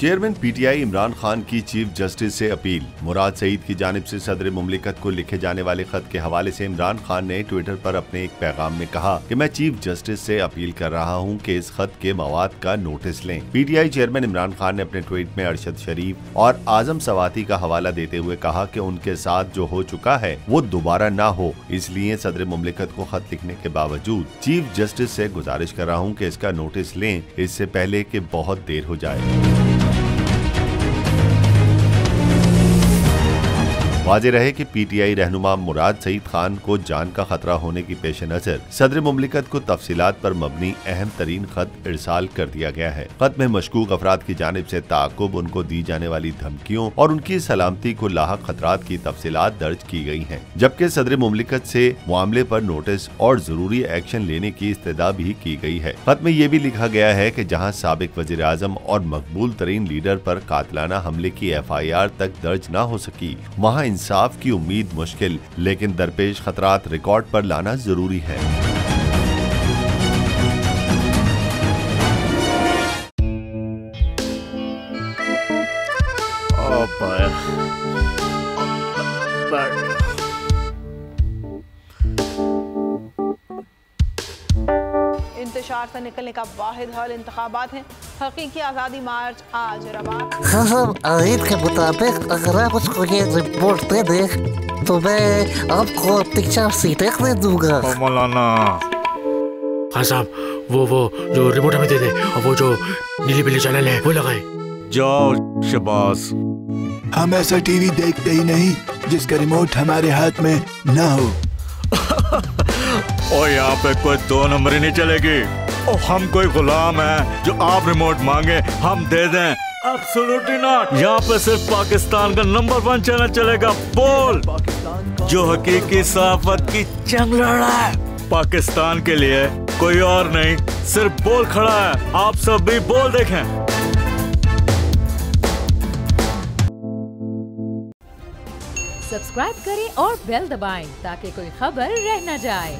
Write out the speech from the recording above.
Chairman PTI Imran Khan की chief justice से appeal. मुराद सईद की जानिब से सदर मुमलिकत को लिखे जाने वाले खत के हवाले से इमरान खान ने ट्विटर पर अपने एक पैगाम में कहा कि मैं चीफ जस्टिस से अपील कर रहा हूं कि इस खत के मवाद का नोटिस लें। पीटीआई चेयरमैन इमरान खान ने अपने ट्वीट में अरशद शरीफ और आजम सवाती का हवाला देते हुए कहा कि उनके साथ जो हो चुका है वो दोबारा ना हो, इसलिए सदर मुमलिकत को खत लिखने के बावजूद चीफ जस्टिस से गुजारिश कर रहा हूँ कि इसका नोटिस लें, इससे पहले कि बहुत देर हो जाए। वाज़े रहे कि पीटीआई रहनुमा मुराद सईद खान को जान का खतरा होने की पेश नजर सदर मुमलिकत को तफसीलात पर मबनी अहम तरीन खत इरसाल कर दिया गया है। खत में मशकूक अफराद की जानिब से ताक़ुब, उनको दी जाने वाली धमकियों और उनकी सलामती को लाहक खतरात की तफसीलात दर्ज की गई हैं, जबकि सदर मुमलिकत से मामले पर नोटिस और जरूरी एक्शन लेने की इस्तदा भी की गई है। खत में ये भी लिखा गया है कि जहाँ साबिक वज़ीर आज़म और मकबूल तरीन लीडर पर कातिलाना हमले की FIR तक दर्ज न हो सकी, वहाँ इंसाफ की उम्मीद मुश्किल, लेकिन दरपेश खतरात रिकॉर्ड पर लाना जरूरी है। इंतशार से निकलने का वाहिद हल इंतखाबात है। हकीकी आज़ादी मार्च आज रवा। हाँ, आयत के मुताबिक अगर आप उसको ये रिपोर्ट दे दे तो मैं आपको अपनी 4 सीटें दे दूंगा। मौलाना हाँ साहब, वो जो रिपोर्ट हमें दे दे और वो जो नीली पीली चैनल है वो लगाए। जाओ शबास। हम ऐसा टीवी देखते ही नहीं जिसका रिमोट हमारे हाथ में ना हो। और यहाँ पे कोई 2 नंबर ही नहीं चलेगी। और हम कोई गुलाम है जो आप रिमोट मांगे हम दे दें? Absolutely not. यहाँ पे सिर्फ पाकिस्तान का नंबर 1 चैनल चलेगा, बोल, जो हकीकी सहाफत की जंग लड़ रहा है। पाकिस्तान के लिए कोई और नहीं, सिर्फ बोल खड़ा है। आप सब भी बोल देखें। सब्सक्राइब करें और बेल दबाएं ताकि कोई खबर रह न जाए।